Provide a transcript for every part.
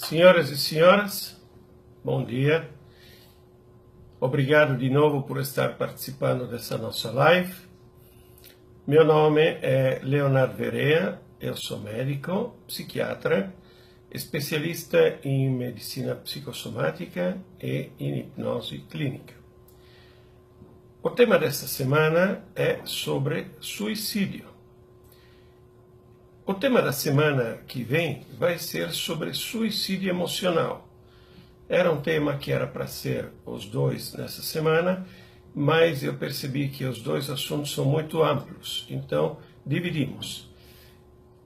Senhoras e senhores, bom dia. Obrigado de novo por estar participando dessa nossa live. Meu nome é Leonardo Verea, eu sou médico, psiquiatra, especialista em medicina psicossomática e em hipnose clínica. O tema desta semana é sobre suicídio. O tema da semana que vem vai ser sobre suicídio emocional. Era um tema que era para ser os dois nessa semana, mas eu percebi que os dois assuntos são muito amplos, então dividimos.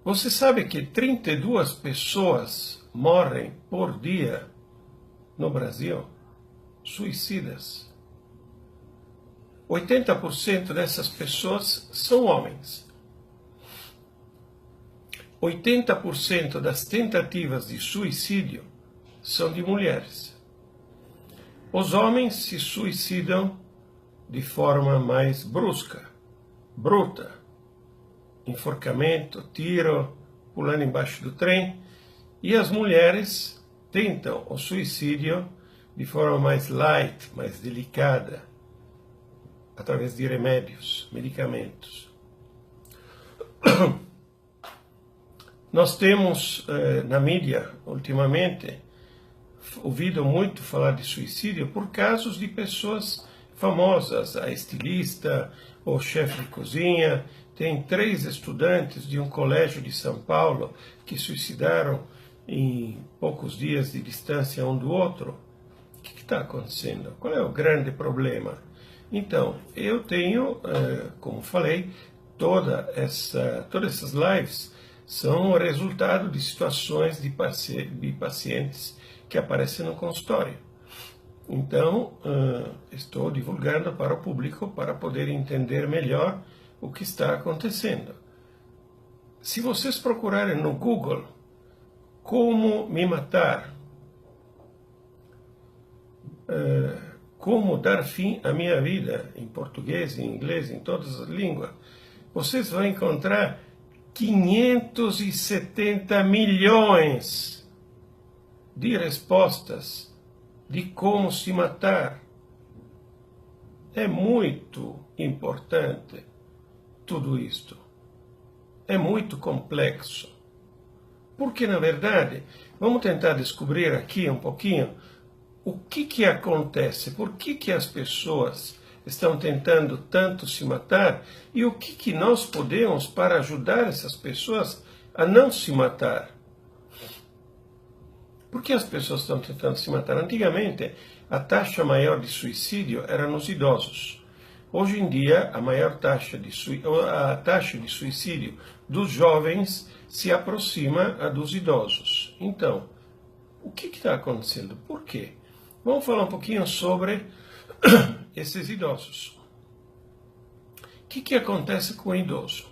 Você sabe que 32 pessoas morrem por dia no Brasil? Suicidas. 80% dessas pessoas são homens. 80% das tentativas de suicídio são de mulheres. Os homens se suicidam de forma mais brusca, bruta. Enforcamento, tiro, pulando embaixo do trem. E as mulheres tentam o suicídio de forma mais light, mais delicada, através de remédios, medicamentos. Nós temos na mídia, ultimamente, ouvido muito falar de suicídio por casos de pessoas famosas, a estilista, o chefe de cozinha. Tem 3 estudantes de um colégio de São Paulo que suicidaram em poucos dias de distância um do outro. O que está acontecendo? Qual é o grande problema? Então, eu tenho, como falei, todas essas lives são o resultado de situações de pacientes que aparecem no consultório. Então, estou divulgando para o público para poder entender melhor o que está acontecendo. Se vocês procurarem no Google como me matar, como dar fim à minha vida, em português, em inglês, em todas as línguas, vocês vão encontrar 570 milhões de respostas de como se matar. É muito importante tudo isto. É muito complexo. Porque, na verdade, vamos tentar descobrir aqui um pouquinho o que acontece, por que as pessoas estão tentando tanto se matar e o que nós podemos para ajudar essas pessoas a não se matar. Por que as pessoas estão tentando se matar? Antigamente, a taxa maior de suicídio era nos idosos. Hoje em dia, a taxa de suicídio dos jovens se aproxima a dos idosos. Então, o que está acontecendo? Por quê? Vamos falar um pouquinho sobre esses idosos. O que acontece com o idoso?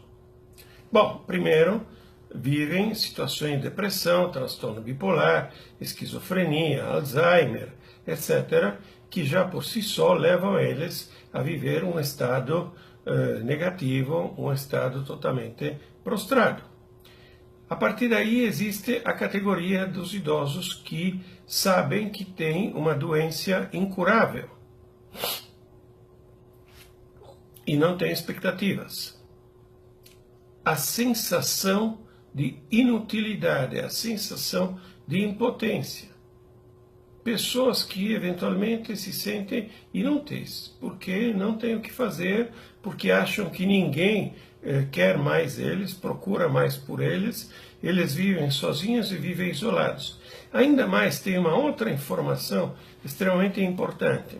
Bom, primeiro, vivem situações de depressão, transtorno bipolar, esquizofrenia, Alzheimer, etc., que já por si só levam eles a viver um estado negativo, um estado totalmente prostrado. A partir daí existe a categoria dos idosos que sabem que têm uma doença incurável e não têm expectativas. A sensação de inutilidade, a sensação de impotência. Pessoas que eventualmente se sentem inúteis, porque não têm o que fazer, porque acham que ninguém quer mais eles, procura mais por eles, eles vivem sozinhos e vivem isolados. Ainda mais tem uma outra informação extremamente importante.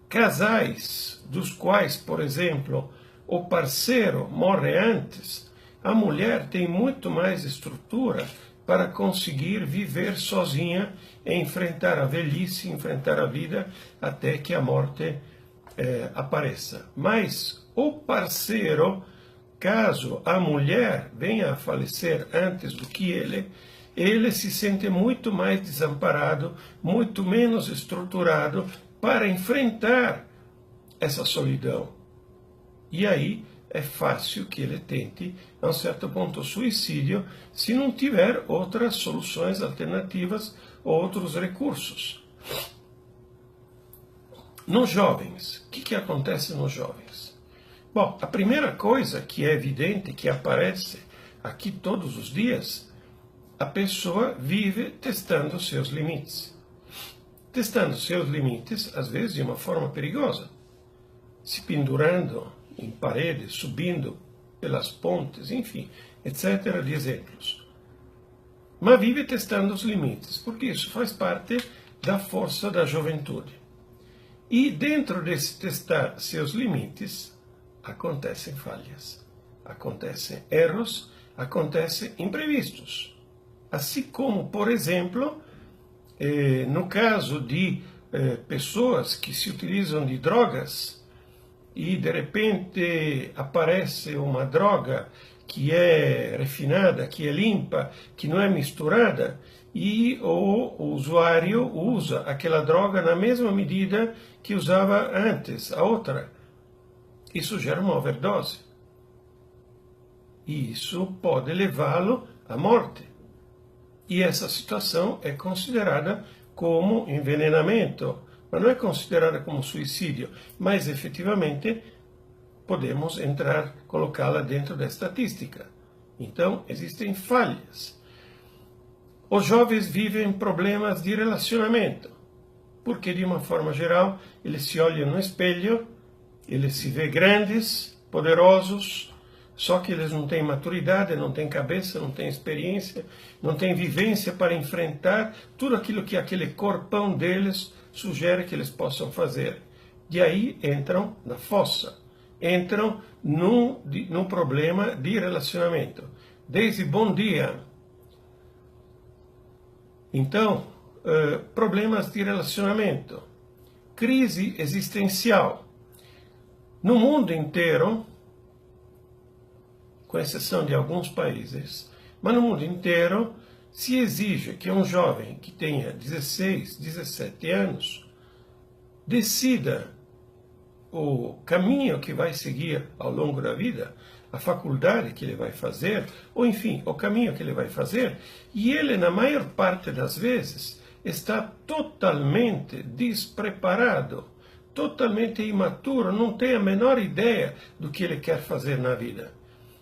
Casais dos quais, por exemplo, o parceiro morre antes, a mulher tem muito mais estrutura para conseguir viver sozinha e enfrentar a velhice, enfrentar a vida até que a morte apareça. Mas o parceiro, caso a mulher venha a falecer antes do que ele se sente muito mais desamparado, muito menos estruturado para enfrentar essa solidão. E aí é fácil que ele tente, a um certo ponto, suicídio, se não tiver outras soluções alternativas ou outros recursos. Nos jovens, o que acontece nos jovens? Bom, a primeira coisa que é evidente, que aparece aqui todos os dias, a pessoa vive testando seus limites. Testando seus limites, às vezes de uma forma perigosa, se pendurando em paredes, subindo pelas pontes, enfim, etc. de exemplos. Mas vive testando os limites, porque isso faz parte da força da juventude. E dentro desse testar seus limites, acontecem falhas, acontecem erros, acontecem imprevistos. Assim como, por exemplo, no caso de pessoas que se utilizam de drogas, e de repente aparece uma droga que é refinada, que é limpa, que não é misturada, e o usuário usa aquela droga na mesma medida que usava antes, a outra. Isso gera uma overdose. E isso pode levá-lo à morte. E essa situação é considerada como envenenamento, mas não é considerada como suicídio, mas efetivamente podemos colocá-la dentro da estatística. Então, existem falhas. Os jovens vivem problemas de relacionamento, porque de uma forma geral, eles se olham no espelho, eles se veem grandes, poderosos, só que eles não têm maturidade, não têm cabeça, não têm experiência, não têm vivência para enfrentar tudo aquilo que aquele corpão deles sugere que eles possam fazer. De aí entram na fossa, entram num problema de relacionamento. Desde bom dia. Então, problemas de relacionamento, crise existencial. No mundo inteiro, com exceção de alguns países, mas no mundo inteiro se exige que um jovem que tenha 16, 17 anos decida o caminho que vai seguir ao longo da vida, a faculdade que ele vai fazer, ou enfim, o caminho que ele vai fazer, e ele, na maior parte das vezes, está totalmente despreparado, totalmente imaturo, não tem a menor ideia do que ele quer fazer na vida.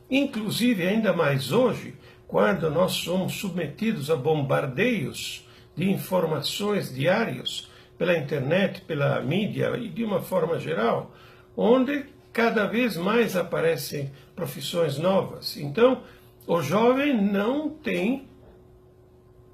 Inclusive, ainda mais hoje, quando nós somos submetidos a bombardeios de informações diários pela internet, pela mídia e de uma forma geral, onde cada vez mais aparecem profissões novas. Então, o jovem não tem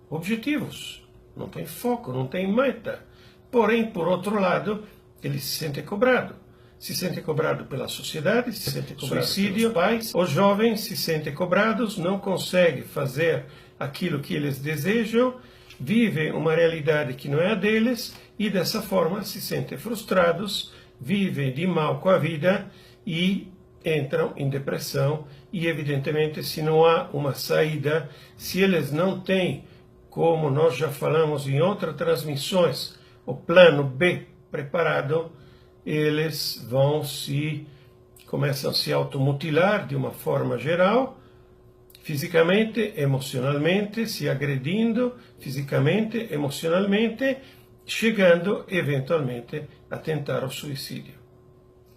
objetivos, não tem foco, não tem meta. Porém, por outro lado, ele se sente cobrado. Se sente cobrado pela sociedade, se sente cobrado suicídio, pelos pais. Os jovens se sentem cobrados, não conseguem fazer aquilo que eles desejam, vivem uma realidade que não é a deles e dessa forma se sentem frustrados, vivem de mal com a vida e entram em depressão. E evidentemente, se não há uma saída, se eles não têm, como nós já falamos em outras transmissões, o plano B preparado, eles começam a se automutilar de uma forma geral, fisicamente, emocionalmente, se agredindo fisicamente, emocionalmente, chegando eventualmente a tentar o suicídio.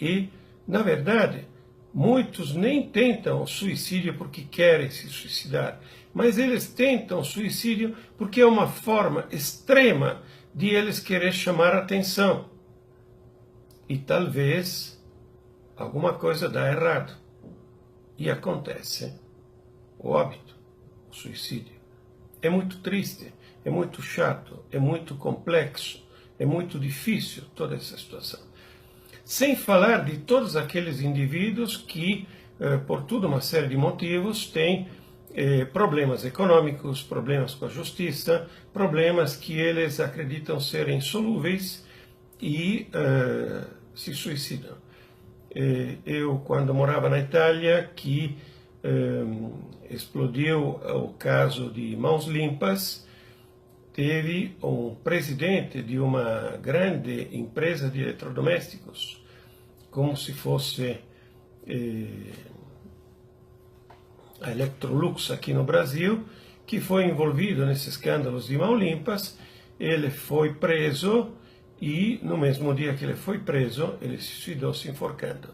E, na verdade, muitos nem tentam o suicídio porque querem se suicidar, mas eles tentam o suicídio porque é uma forma extrema de eles querer chamar a atenção. E talvez alguma coisa dá errado. E acontece o óbito, o suicídio. É muito triste, é muito chato, é muito complexo, é muito difícil toda essa situação. Sem falar de todos aqueles indivíduos que, por toda uma série de motivos, têm problemas econômicos, problemas com a justiça, problemas que eles acreditam serem insolúveis e se suicidam. Eu, quando morava na Itália, que explodiu o caso de Mãos Limpas, teve um presidente de uma grande empresa de eletrodomésticos, como se fosse a Electrolux aqui no Brasil, que foi envolvido nesses escândalos de mãos limpas. Ele foi preso e no mesmo dia que ele foi preso, ele se suicidou se enforcando.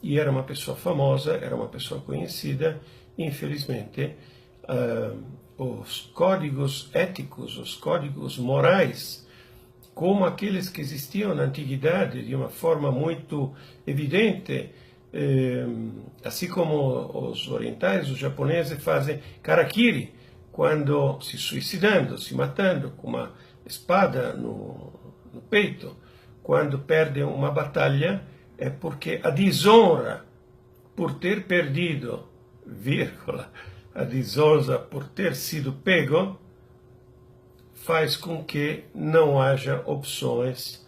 E era uma pessoa famosa, era uma pessoa conhecida. Infelizmente, os códigos éticos, os códigos morais, como aqueles que existiam na antiguidade de uma forma muito evidente, assim como os orientais, os japoneses fazem karakiri, quando se suicidando, se matando com uma espada no peito, quando perdem uma batalha, é porque a desonra por ter perdido, vírgula, a desonra por ter sido pego, faz com que não haja opções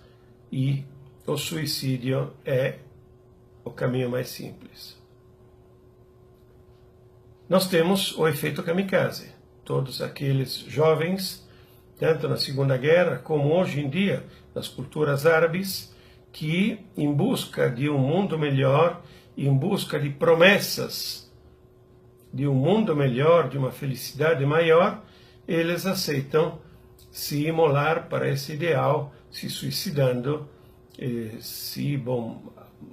e o suicídio é o caminho mais simples. Nós temos o efeito kamikaze. Todos aqueles jovens, tanto na Segunda Guerra como hoje em dia nas culturas árabes, que em busca de um mundo melhor, em busca de promessas de um mundo melhor, de uma felicidade maior, eles aceitam se imolar para esse ideal, se suicidando,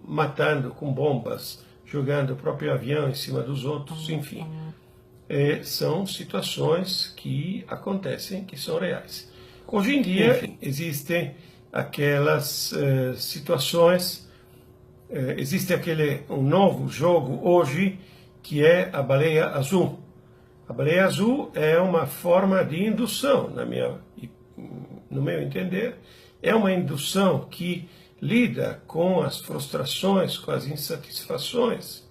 matando com bombas, jogando o próprio avião em cima dos outros, enfim. São situações que acontecem, que são reais. Hoje em dia, enfim, existem aquelas situações, existe um novo jogo hoje, que é a baleia azul. A baleia azul é uma forma de indução, no meu entender, é uma indução que lida com as frustrações, com as insatisfações,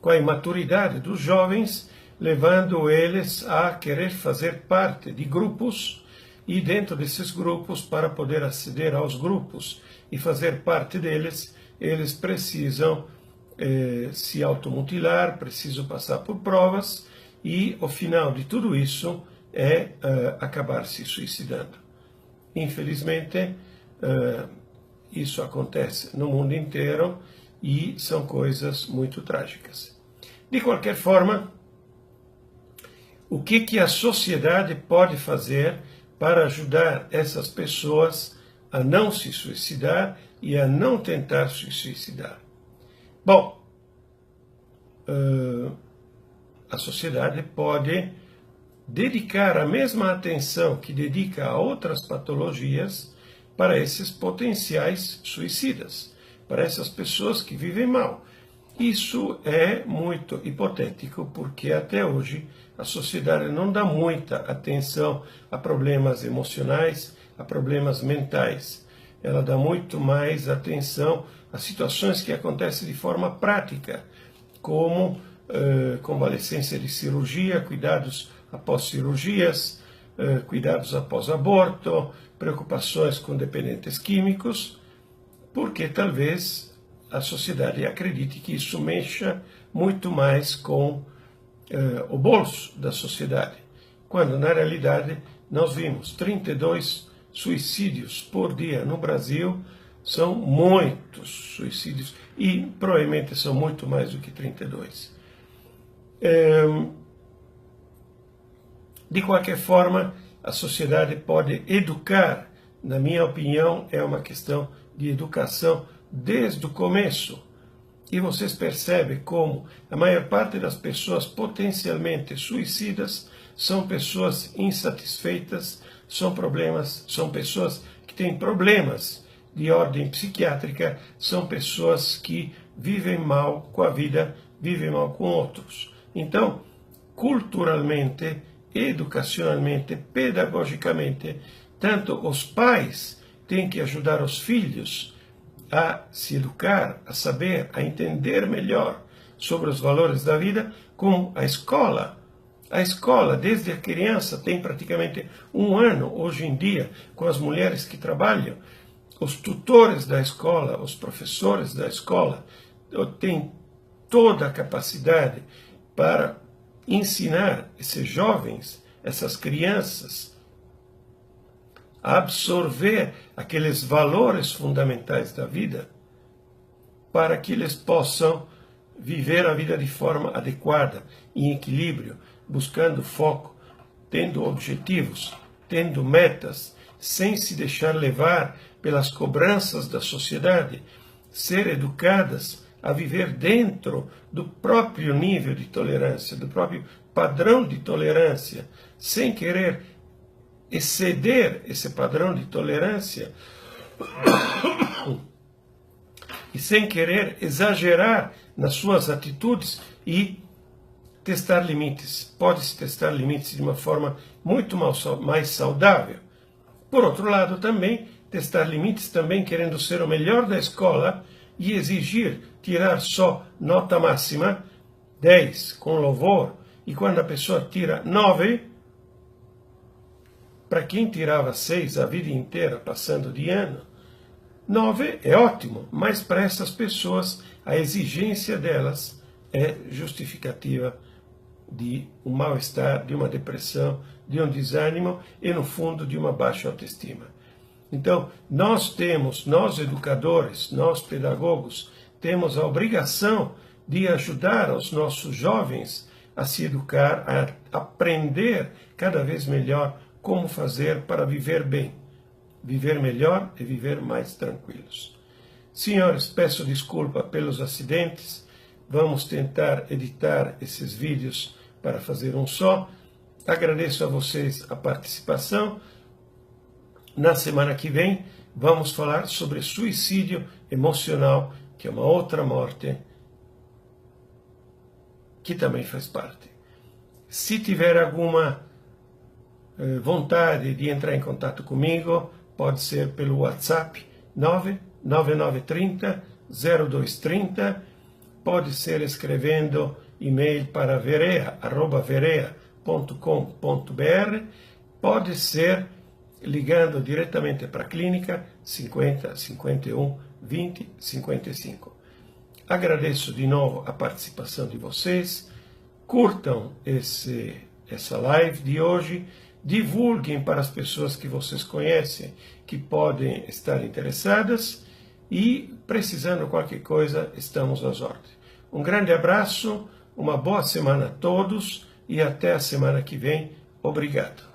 com a imaturidade dos jovens, levando eles a querer fazer parte de grupos, e dentro desses grupos, para poder aceder aos grupos e fazer parte deles, eles precisam se automutilar, precisam passar por provas, e o final de tudo isso é acabar se suicidando. Infelizmente, isso acontece no mundo inteiro e são coisas muito trágicas. De qualquer forma, o que a sociedade pode fazer para ajudar essas pessoas a não se suicidar e a não tentar se suicidar? Bom, a sociedade pode dedicar a mesma atenção que dedica a outras patologias para esses potenciais suicidas, para essas pessoas que vivem mal. Isso é muito hipotético, porque até hoje a sociedade não dá muita atenção a problemas emocionais, a problemas mentais. Ela dá muito mais atenção a situações que acontecem de forma prática, como convalescência de cirurgia, cuidados após cirurgias, cuidados após aborto, preocupações com dependentes químicos, porque talvez a sociedade acredite que isso mexa muito mais com o bolso da sociedade, quando na realidade nós vimos 32 suicídios por dia no Brasil. São muitos suicídios e provavelmente são muito mais do que 32. De qualquer forma, a sociedade pode educar. Na minha opinião, é uma questão de educação desde o começo. E vocês percebem como a maior parte das pessoas potencialmente suicidas são pessoas insatisfeitas, são pessoas que têm problemas de ordem psiquiátrica, são pessoas que vivem mal com a vida, vivem mal com outros. Então, culturalmente, educacionalmente, pedagogicamente, tanto os pais têm que ajudar os filhos a se educar, a saber, a entender melhor sobre os valores da vida, como a escola. A escola, desde a criança, tem praticamente 1 ano, hoje em dia, com as mulheres que trabalham. Os tutores da escola, os professores da escola, têm toda a capacidade para ensinar esses jovens, essas crianças, a absorver aqueles valores fundamentais da vida, para que eles possam viver a vida de forma adequada, em equilíbrio, buscando foco, tendo objetivos, tendo metas, sem se deixar levar pelas cobranças da sociedade, ser educadas a viver dentro do próprio nível de tolerância, do próprio padrão de tolerância, sem querer exceder esse padrão de tolerância e sem querer exagerar nas suas atitudes e testar limites. Pode-se testar limites de uma forma muito mais saudável. Por outro lado, também, testar limites também querendo ser o melhor da escola e exigir tirar só nota máxima, 10, com louvor, e quando a pessoa tira 9, para quem tirava 6 a vida inteira, passando de ano, 9 é ótimo, mas para essas pessoas a exigência delas é justificativa de um mal-estar, de uma depressão, de um desânimo e, no fundo, de uma baixa autoestima. Então, nós educadores, nós pedagogos, temos a obrigação de ajudar os nossos jovens a se educar, a aprender cada vez melhor como fazer para viver bem, viver melhor e viver mais tranquilos. Senhores, peço desculpa pelos acidentes, vamos tentar editar esses vídeos para fazer um só. Agradeço a vocês a participação. Na semana que vem vamos falar sobre suicídio emocional, que é uma outra morte que também faz parte. Se tiver alguma vontade de entrar em contato comigo, pode ser pelo WhatsApp 99930 0230, pode ser escrevendo e-mail para verea@verea.com.br, pode ser ligando diretamente para a clínica 50 51 20 55. Agradeço de novo a participação de vocês, curtam essa live de hoje, divulguem para as pessoas que vocês conhecem, que podem estar interessadas, e precisando de qualquer coisa, estamos às ordens. Um grande abraço, uma boa semana a todos e até a semana que vem. Obrigado.